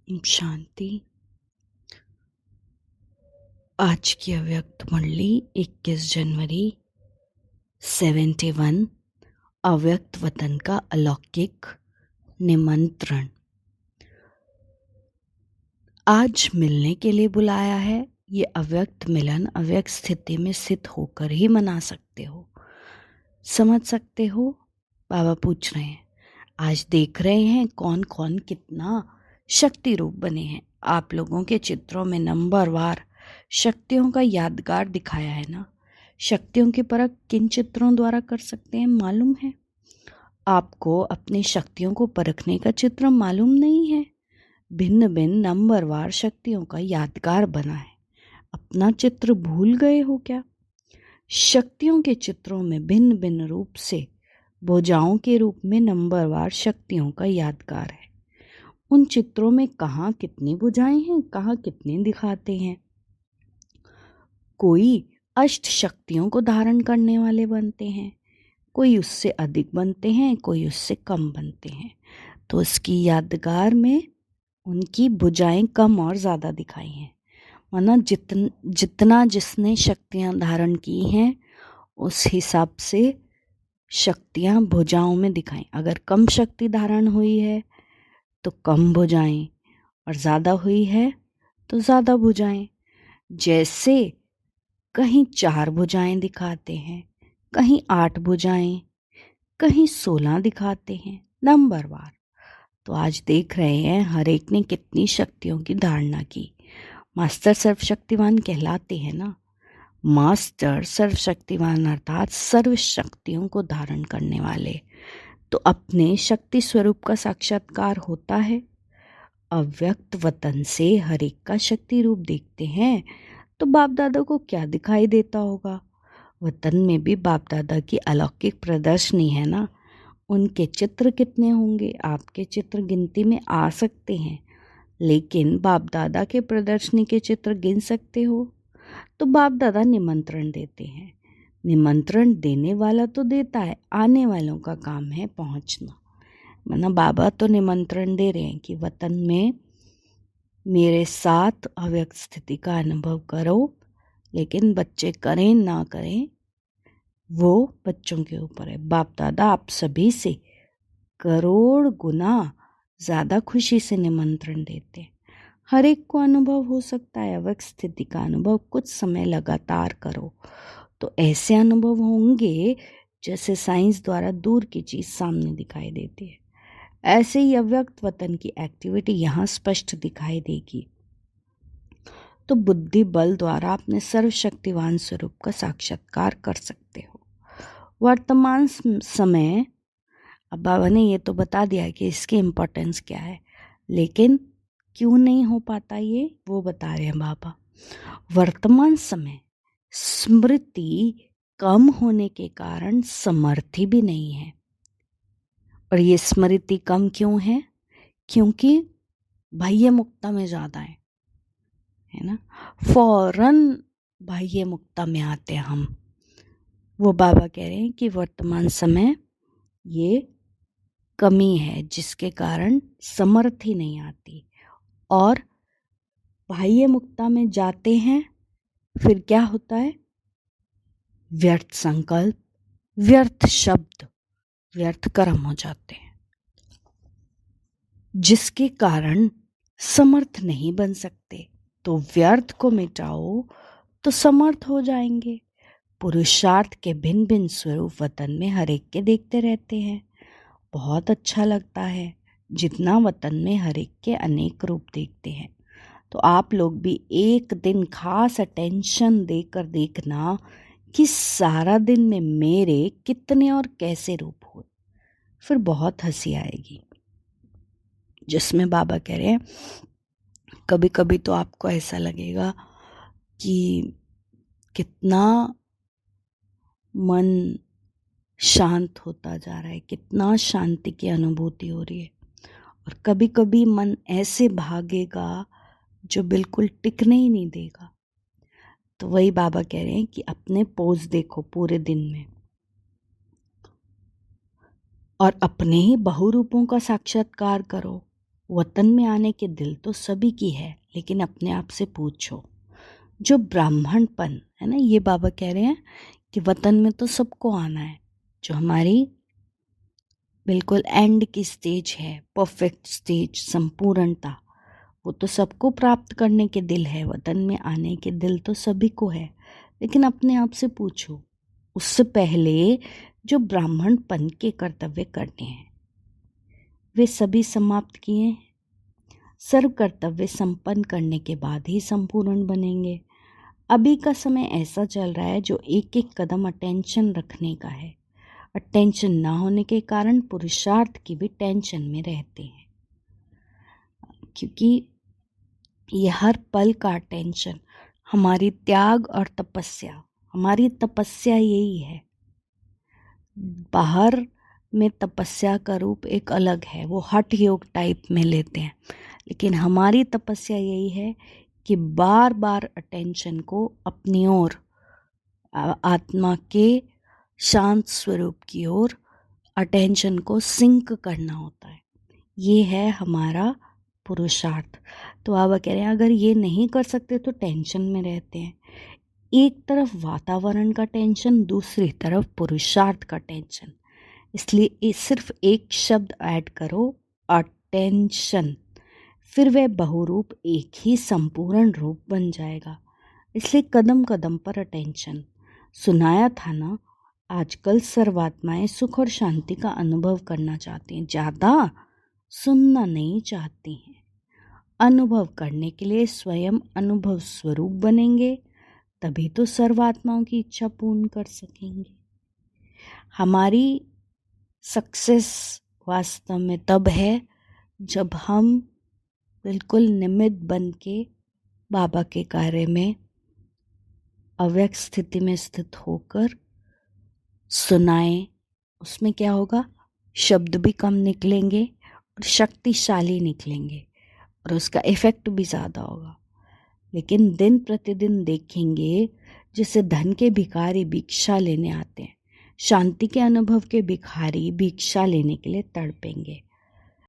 शांति। आज की अव्यक्त मुरली 21 जनवरी 71 अव्यक्त वतन का अलौकिक निमंत्रण। आज मिलने के लिए बुलाया है। ये अव्यक्त मिलन अव्यक्त स्थिति में स्थित होकर ही मना सकते हो, समझ सकते हो। बाबा पूछ रहे हैं, आज देख रहे हैं कौन कौन कितना शक्ति रूप बने हैं। आप लोगों के चित्रों में नंबरवार शक्तियों का यादगार दिखाया है ना। शक्तियों की परख किन चित्रों द्वारा कर सकते हैं मालूम है? आपको अपनी शक्तियों को परखने का चित्र मालूम नहीं है। भिन्न भिन्न नंबरवार शक्तियों का यादगार बना है। अपना चित्र भूल गए हो क्या? शक्तियों के चित्रों में भिन्न भिन्न रूप से भुजाओं के रूप में नंबरवार शक्तियों का यादगार है। उन चित्रों में कहाँ कितनी भुजाएं हैं, कहाँ कितने दिखाते हैं। कोई अष्ट शक्तियों को धारण करने वाले बनते हैं, कोई उससे अधिक बनते हैं, कोई उससे कम बनते हैं। तो उसकी यादगार में उनकी भुजाएं कम और ज़्यादा दिखाई हैं। माना जितना जिसने शक्तियां धारण की हैं उस हिसाब से शक्तियां भुजाओं में दिखाई। अगर कम शक्ति धारण हुई है तो कम भुजाएं, और ज़्यादा हुई है तो ज़्यादा भुजाएं। जैसे कहीं 4 भुजाएं दिखाते हैं, कहीं 8 भुजाएं, कहीं 16 दिखाते हैं नंबरवार। तो आज देख रहे हैं हर एक ने कितनी शक्तियों की धारणा की। मास्टर सर्वशक्तिवान कहलाते हैं ना। मास्टर सर्वशक्तिवान अर्थात सर्व शक्तियों को धारण करने वाले। तो अपने शक्ति स्वरूप का साक्षात्कार होता है। अव्यक्त वतन से हर एक का शक्ति रूप देखते हैं तो बाप दादा को क्या दिखाई देता होगा? वतन में भी बाप दादा की अलौकिक प्रदर्शनी है ना। उनके चित्र कितने होंगे? आपके चित्र गिनती में आ सकते हैं, लेकिन बाप दादा के प्रदर्शनी के चित्र गिन सकते हो? तो बाप दादा निमंत्रण देते हैं। निमंत्रण देने वाला तो देता है, आने वालों का काम है पहुंचना। माना बाबा तो निमंत्रण दे रहे हैं कि वतन में मेरे साथ अव्यक्त स्थिति का अनुभव करो, लेकिन बच्चे करें ना करें वो बच्चों के ऊपर है। बाप दादा आप सभी से करोड़ गुना ज़्यादा खुशी से निमंत्रण देते हैं। हर एक को अनुभव हो सकता है अव्यक्त स्थिति का अनुभव। कुछ समय लगातार करो तो ऐसे अनुभव होंगे जैसे साइंस द्वारा दूर की चीज़ सामने दिखाई देती है। ऐसे ही अव्यक्त वतन की एक्टिविटी यहाँ स्पष्ट दिखाई देगी। तो बुद्धि बल द्वारा अपने सर्वशक्तिवान स्वरूप का साक्षात्कार कर सकते हो। वर्तमान समय, अब बाबा ने ये तो बता दिया कि इसकी इम्पोर्टेंस क्या है, लेकिन क्यों नहीं हो पाता ये वो बता रहे हैं बाबा। वर्तमान समय स्मृति कम होने के कारण समर्थी भी नहीं है। और ये स्मृति कम क्यों है? क्योंकि बाह्य मुक्ता में ज़्यादा है ना। फौरन बाह्य मुक्ता में आते हैं हम। वो बाबा कह रहे हैं कि वर्तमान समय ये कमी है जिसके कारण समर्थी नहीं आती। और बाह्य मुक्ता में जाते हैं फिर क्या होता है? व्यर्थ संकल्प, व्यर्थ शब्द, व्यर्थ कर्म हो जाते हैं, जिसके कारण समर्थ नहीं बन सकते। तो व्यर्थ को मिटाओ तो समर्थ हो जाएंगे। पुरुषार्थ के भिन्न भिन्न स्वरूप वतन में हर एक के देखते रहते हैं। बहुत अच्छा लगता है जितना वतन में हर एक के अनेक रूप देखते हैं। तो आप लोग भी एक दिन खास अटेंशन देकर देखना कि सारा दिन में मेरे कितने और कैसे रूप हो। फिर बहुत हंसी आएगी। जिसमें बाबा कह रहे हैं कभी कभी तो आपको ऐसा लगेगा कि कितना मन शांत होता जा रहा है, कितना शांति की अनुभूति हो रही है। और कभी कभी मन ऐसे भागेगा जो बिल्कुल टिकने ही नहीं देगा। तो वही बाबा कह रहे हैं कि अपने पोज देखो पूरे दिन में, और अपने ही बहुरूपों का साक्षात्कार करो। वतन में आने के दिल तो सभी की है, लेकिन अपने आप से पूछो, जो ब्राह्मणपन है ना, ये बाबा कह रहे हैं कि वतन में तो सबको आना है। जो हमारी बिल्कुल एंड की स्टेज है, परफेक्ट स्टेज, संपूर्णता, वो तो सबको प्राप्त करने के दिल है। वतन में आने के दिल तो सभी को है, लेकिन अपने आप से पूछो, उससे पहले जो ब्राह्मणपन के कर्तव्य करने हैं वे सभी समाप्त किए। सर्व कर्तव्य संपन्न करने के बाद ही संपूर्ण बनेंगे। अभी का समय ऐसा चल रहा है जो एक एक कदम अटेंशन रखने का है। अटेंशन ना होने के कारण पुरुषार्थ की भी टेंशन में रहते हैं, क्योंकि ये हर पल का टेंशन हमारी त्याग और तपस्या, हमारी तपस्या यही है। बाहर में तपस्या का रूप एक अलग है, वो हठ योग टाइप में लेते हैं, लेकिन हमारी तपस्या यही है कि बार बार अटेंशन को अपनी ओर, आत्मा के शांत स्वरूप की ओर अटेंशन को सिंक करना होता है। ये है हमारा पुरुषार्थ। तो बाबा कह रहे हैं अगर ये नहीं कर सकते तो टेंशन में रहते हैं। एक तरफ वातावरण का टेंशन, दूसरी तरफ पुरुषार्थ का टेंशन। इसलिए सिर्फ एक शब्द ऐड करो, अटेंशन, फिर वह बहुरूप एक ही संपूर्ण रूप बन जाएगा। इसलिए कदम कदम पर अटेंशन। सुनाया था ना, आजकल सर्वात्माएं सुख और शांति का अनुभव करना चाहती हैं, ज़्यादा सुनना नहीं चाहती हैं। अनुभव करने के लिए स्वयं अनुभव स्वरूप बनेंगे, तभी तो सर्वात्माओं की इच्छा पूर्ण कर सकेंगे। हमारी सक्सेस वास्तव में तब है जब हम बिल्कुल निमित्त बन के बाबा के कार्य में अव्यक्त स्थिति में स्थित होकर सुनाएं। उसमें क्या होगा, शब्द भी कम निकलेंगे और शक्तिशाली निकलेंगे और उसका इफ़ेक्ट भी ज़्यादा होगा। लेकिन दिन प्रतिदिन देखेंगे जैसे धन के भिखारी भिक्षा लेने आते हैं, शांति के अनुभव के भिखारी भिक्षा लेने के लिए तड़पेंगे।